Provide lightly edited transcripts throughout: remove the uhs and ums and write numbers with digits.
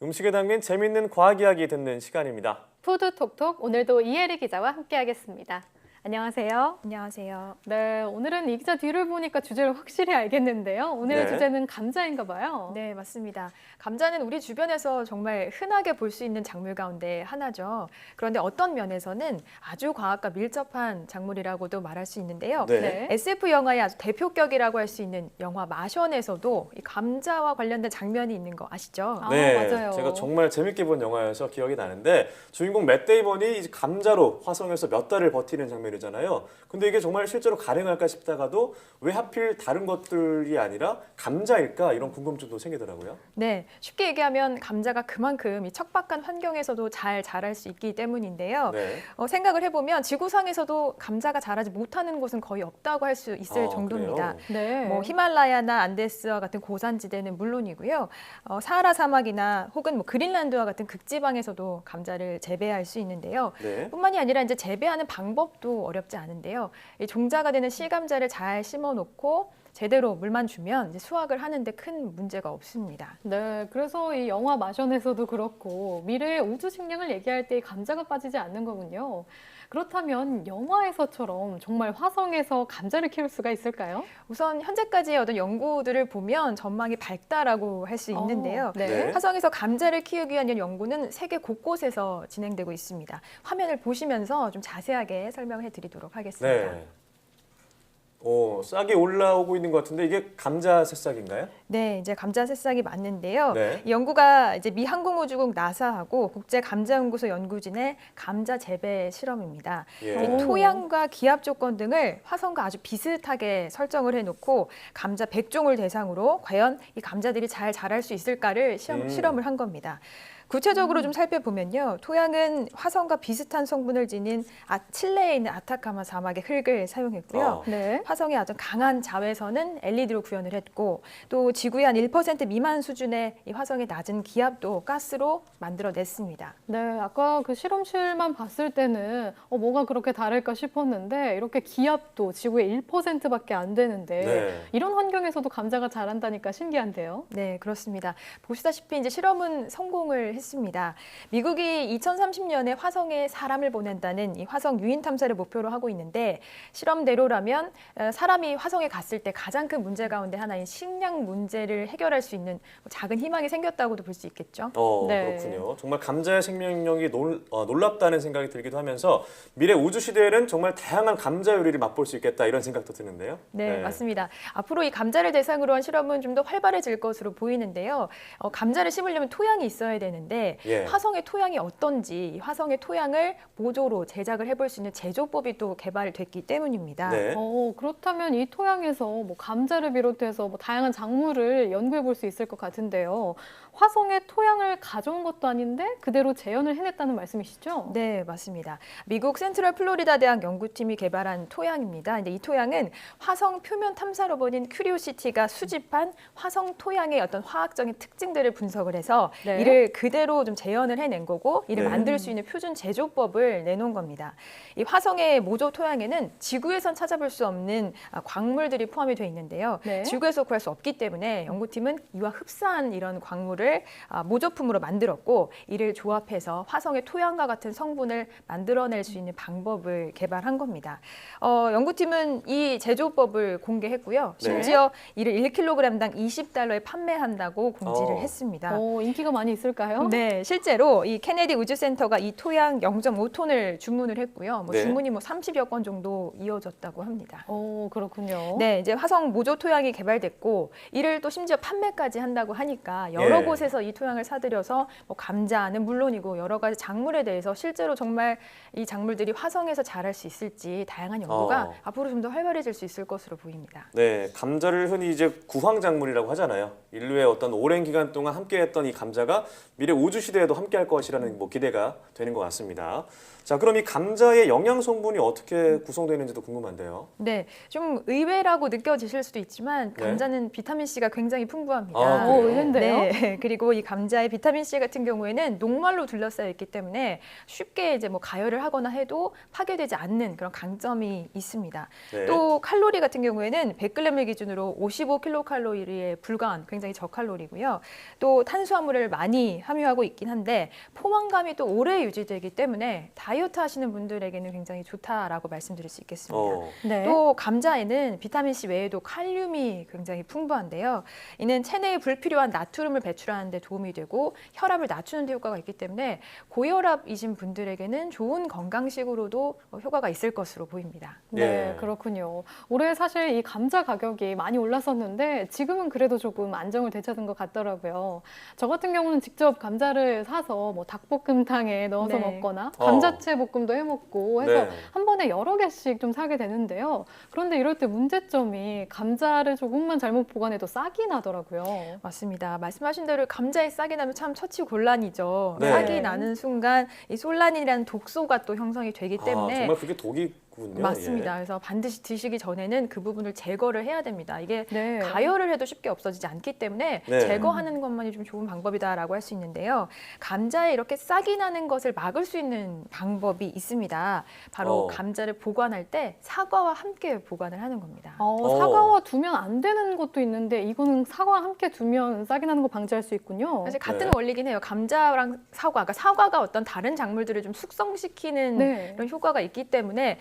음식에 담긴 재밌는 과학 이야기 듣는 시간입니다. 푸드톡톡 오늘도 이혜리 기자와 함께하겠습니다. 안녕하세요. 안녕하세요. 네, 오늘은 이 기자 뒤를 보니까 주제를 확실히 알겠는데요. 오늘의 네. 주제는 감자인가 봐요. 네, 맞습니다. 감자는 우리 주변에서 정말 흔하게 볼 수 있는 작물 가운데 하나죠. 그런데 어떤 면에서는 아주 과학과 밀접한 작물이라고도 말할 수 있는데요. 네. SF 영화의 아주 대표격이라고 할 수 있는 영화 마션에서도 이 감자와 관련된 장면이 있는 거 아시죠? 아, 네, 맞아요. 제가 정말 재밌게 본 영화여서 기억이 나는데 주인공 맷 데이먼이 이제 감자로 화성에서 몇 달을 버티는 장면이잖아요. 근데 이게 정말 실제로 가능할까 싶다가도 왜 하필 다른 것들이 아니라 감자일까 이런 궁금증도 생기더라고요. 네, 쉽게 얘기하면 감자가 그만큼 이 척박한 환경에서도 잘 자랄 수 있기 때문인데요. 네. 생각을 해보면 지구상에서도 감자가 자라지 못하는 곳은 거의 없다고 할 수 있을 정도입니다. 그래요? 네. 뭐 히말라야나 안데스와 같은 고산지대는 물론이고요. 사하라 사막이나 혹은 뭐 그린란드와 같은 극지방에서도 감자를 재배할 수 있는데요. 네. 뿐만이 아니라 이제 재배하는 방법도 어렵지 않은데요. 이 종자가 되는 실감자를 잘 심어놓고 제대로 물만 주면 이제 수확을 하는데 큰 문제가 없습니다. 네, 그래서 이 영화 마션에서도 그렇고 미래의 우주 식량을 얘기할 때 이 감자가 빠지지 않는 거군요. 그렇다면 영화에서처럼 정말 화성에서 감자를 키울 수가 있을까요? 우선 현재까지의 어떤 연구들을 보면 전망이 밝다라고 할 수 있는데요. 네. 화성에서 감자를 키우기 위한 연구는 세계 곳곳에서 진행되고 있습니다. 화면을 보시면서 좀 자세하게 설명해 드리도록 하겠습니다. 네. 싹이 올라오고 있는 것 같은데 이게 감자 새싹인가요? 네, 이제 감자 새싹이 맞는데요. 네. 이 연구가 이제 미 항공우주국 나사하고 국제감자연구소 연구진의 감자 재배 실험입니다. 예. 이 토양과 기압 조건 등을 화성과 아주 비슷하게 설정을 해놓고 감자 100종을 대상으로 과연 이 감자들이 잘 자랄 수 있을까를 실험을 한 겁니다. 구체적으로 좀 살펴보면요. 토양은 화성과 비슷한 성분을 지닌 칠레에 있는 아타카마 사막의 흙을 사용했고요. 네. 화성의 아주 강한 자외선은 LED로 구현을 했고 또 지구의 한 1% 미만 수준의 이 화성의 낮은 기압도 가스로 만들어냈습니다. 네, 아까 그 실험실만 봤을 때는 뭐가 그렇게 다를까 싶었는데 이렇게 기압도 지구의 1%밖에 안 되는데 네. 이런 환경에서도 감자가 자란다니까 신기한데요. 네, 그렇습니다. 보시다시피 이제 실험은 성공을 했습니다. 미국이 2030년에 화성에 사람을 보낸다는 이 화성 유인 탐사를 목표로 하고 있는데 실험대로라면 사람이 화성에 갔을 때 가장 큰 문제 가운데 하나인 식량 문제를 해결할 수 있는 작은 희망이 생겼다고도 볼 수 있겠죠. 네. 그렇군요. 정말 감자의 생명력이 놀랍다는 생각이 들기도 하면서 미래 우주 시대에는 정말 다양한 감자 요리를 맛볼 수 있겠다 이런 생각도 드는데요. 네, 맞습니다. 앞으로 이 감자를 대상으로 한 실험은 좀 더 활발해질 것으로 보이는데요. 감자를 심으려면 토양이 있어야 되는데 예. 화성의 토양이 어떤지 이 화성의 토양을 모조로 제작을 해볼 수 있는 제조법이 또 개발됐기 때문입니다. 네. 그렇다면 이 토양에서 뭐 감자를 비롯해서 뭐 다양한 작물을 연구해 볼 수 있을 것 같은데요. 화성의 토양을 가져온 것도 아닌데 그대로 재현을 해냈다는 말씀이시죠? 네, 맞습니다. 미국 센트럴 플로리다 대학 연구팀이 개발한 토양입니다. 근데 이 토양은 화성 표면 탐사 로봇인 큐리오시티가 수집한 화성 토양의 어떤 화학적인 특징들을 분석을 해서 네. 이를 그대로 좀 재현을 해낸 거고 이를 네. 만들 수 있는 표준 제조법을 내놓은 겁니다. 이 화성의 모조 토양에는 지구에선 찾아볼 수 없는 광물들이 포함이 되어 있는데요. 네. 지구에서 구할 수 없기 때문에 연구팀은 이와 흡사한 이런 광물을 모조품으로 만들었고 이를 조합해서 화성의 토양과 같은 성분을 만들어낼 수 있는 방법을 개발한 겁니다. 연구팀은 이 제조법을 공개했고요. 심지어 이를 1kg당 20달러에 판매한다고 공지를 했습니다. 인기가 많이 있을까요? 네, 실제로 이 케네디 우주센터가 이 토양 0.5톤을 주문을 했고요. 네. 주문이 30여 건 정도 이어졌다고 합니다. 그렇군요. 네, 이제 화성 모조 토양이 개발됐고 이를 또 심지어 판매까지 한다고 하니까 여러 예. 곳에서 이 토양을 사들여서 감자는 물론이고 여러 가지 작물에 대해서 실제로 정말 이 작물들이 화성에서 자랄 수 있을지 다양한 연구가 앞으로 좀 더 활발해질 수 있을 것으로 보입니다. 네, 감자를 흔히 이제 구황작물이라고 하잖아요. 인류의 어떤 오랜 기간 동안 함께했던 이 감자가 미래 우주 시대에도 함께할 것이라는 기대가 되는 것 같습니다. 자, 그럼 이 감자의 영양 성분이 어떻게 구성되어 있는지도 궁금한데요. 네, 좀 의외라고 느껴지실 수도 있지만 네. 감자는 비타민 C가 굉장히 풍부합니다. 그래요? 의외인데요? 네, 그리고 이 감자의 비타민 C 같은 경우에는 녹말로 둘러싸여 있기 때문에 쉽게 이제 가열을 하거나 해도 파괴되지 않는 그런 강점이 있습니다. 네. 또 칼로리 같은 경우에는 100g을 기준으로 55kcal에 불과한 굉장히 저칼로리고요. 또 탄수화물을 많이 함유하고 함유하고 있긴 한데 포만감이 또 오래 유지되기 때문에 다이어트 하시는 분들에게는 굉장히 좋다라고 말씀드릴 수 있겠습니다. 네. 또 감자에는 비타민C 외에도 칼륨이 굉장히 풍부한데요. 이는 체내에 불필요한 나트륨을 배출하는 데 도움이 되고 혈압을 낮추는 데 효과가 있기 때문에 고혈압이신 분들에게는 좋은 건강식으로도 효과가 있을 것으로 보입니다. 네, 예. 그렇군요. 올해 사실 이 감자 가격이 많이 올랐었는데 지금은 그래도 조금 안정을 되찾은 것 같더라고요. 저 같은 경우는 직접 감자를 사서 뭐 닭볶음탕에 넣어서 네. 먹거나 감자채 볶음도 해 먹고 해서 네. 한 번에 여러 개씩 좀 사게 되는데요. 그런데 이럴 때 문제점이 감자를 조금만 잘못 보관해도 싹이 나더라고요. 맞습니다. 말씀하신 대로 감자에 싹이 나면 참 처치곤란이죠. 네. 싹이 나는 순간 이 솔라닌이라는 독소가 또 형성이 되기 때문에 정말 그게 독이군요. 맞습니다. 그래서 반드시 드시기 전에는 그 부분을 제거를 해야 됩니다. 이게 네. 가열을 해도 쉽게 없어지지 않기 때문에 네. 제거하는 것만이 좀 좋은 방법이다라고 할 수 있는데요. 감자에 이렇게 싹이 나는 것을 막을 수 있는 방법이 있습니다. 바로 감자를 보관할 때 사과와 함께 보관을 하는 겁니다. 사과와 두면 안 되는 것도 있는데 이거는 사과와 함께 두면 싹이 나는 거 방지할 수 있군요. 사실 같은 네. 원리긴 해요. 감자랑 사과, 그러니까 사과가 어떤 다른 작물들을 좀 숙성시키는 네. 이런 효과가 있기 때문에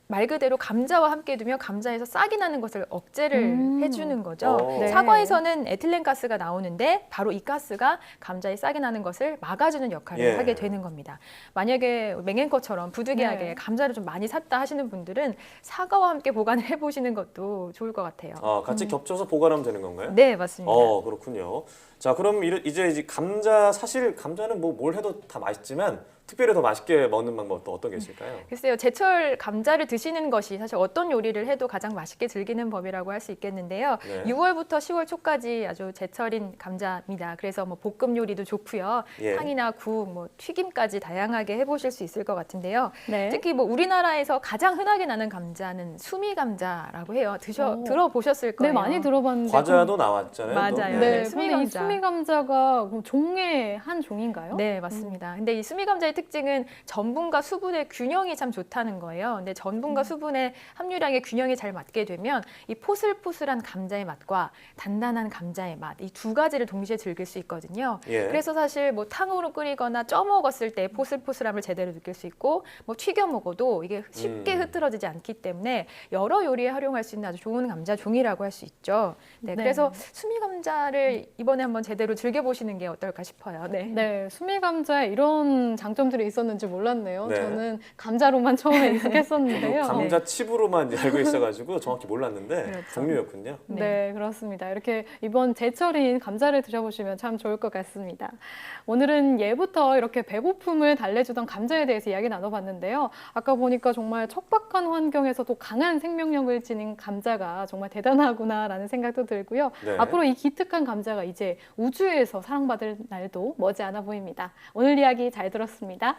말 그대로 감자와 함께 두면 감자에서 싹이 나는 것을 억제를 해주는 거죠. 네. 사과에서는 에틸렌 가스가 나오는데 바로 이 가스가 감자에 싹이 나는 것을 막아주는 역할을 예. 하게 되는 겁니다. 만약에 맹앵커처럼 부득이하게 네. 감자를 좀 많이 샀다 하시는 분들은 사과와 함께 보관을 해보시는 것도 좋을 것 같아요. 같이 겹쳐서 보관하면 되는 건가요? 네, 맞습니다. 그렇군요. 자, 그럼 이제 감자, 사실 감자는 뭐 뭘 해도 다 맛있지만 특별히 더 맛있게 먹는 방법 또 어떤 게 있을까요? 글쎄요, 제철 감자를 드시는 것이 사실 어떤 요리를 해도 가장 맛있게 즐기는 법이라고 할 수 있겠는데요. 네. 6월부터 10월 초까지 아주 제철인 감자입니다. 그래서 뭐 볶음 요리도 좋고요. 예. 탕이나 국, 뭐 튀김까지 다양하게 해보실 수 있을 것 같은데요. 네. 특히 뭐 우리나라에서 가장 흔하게 나는 감자는 수미 감자라고 해요. 들어보셨을 거예요. 네, 많이 들어봤는데. 과자도 나왔잖아요. 또. 맞아요. 네, 네, 수미 수미 감자. 이 감자. 수미 감자가 종의 한 종인가요? 네, 맞습니다. 근데 이 수미 감자의 특징은 전분과 수분의 균형이 참 좋다는 거예요. 근데 전분과 수분의 함유량의 균형이 잘 맞게 되면 이 포슬포슬한 감자의 맛과 단단한 감자의 맛, 이 두 가지를 동시에 즐길 수 있거든요. 예. 그래서 사실 뭐 탕으로 끓이거나 쪄 먹었을 때 포슬포슬함을 제대로 느낄 수 있고 뭐 튀겨 먹어도 이게 쉽게 흐트러지지 않기 때문에 여러 요리에 활용할 수 있는 아주 좋은 감자 종이라고 할 수 있죠. 네, 네. 그래서 수미 감자를 이번에 한번 제대로 즐겨보시는 게 어떨까 싶어요. 네. 네, 수미 감자에 이런 장점들이 있었는지 몰랐네요. 네. 저는 감자로만 처음에 익숙했었는데요. 감자 칩으로만 알고 있어가지고 정확히 몰랐는데 그렇죠. 종류였군요. 네, 그렇습니다. 이렇게 이번 제철인 감자를 드셔보시면 참 좋을 것 같습니다. 오늘은 예부터 이렇게 배고픔을 달래주던 감자에 대해서 이야기 나눠봤는데요. 아까 보니까 정말 척박한 환경에서도 강한 생명력을 지닌 감자가 정말 대단하구나라는 생각도 들고요. 네. 앞으로 이 기특한 감자가 이제 우주에서 사랑받을 날도 머지않아 보입니다. 오늘 이야기 잘 들었습니다.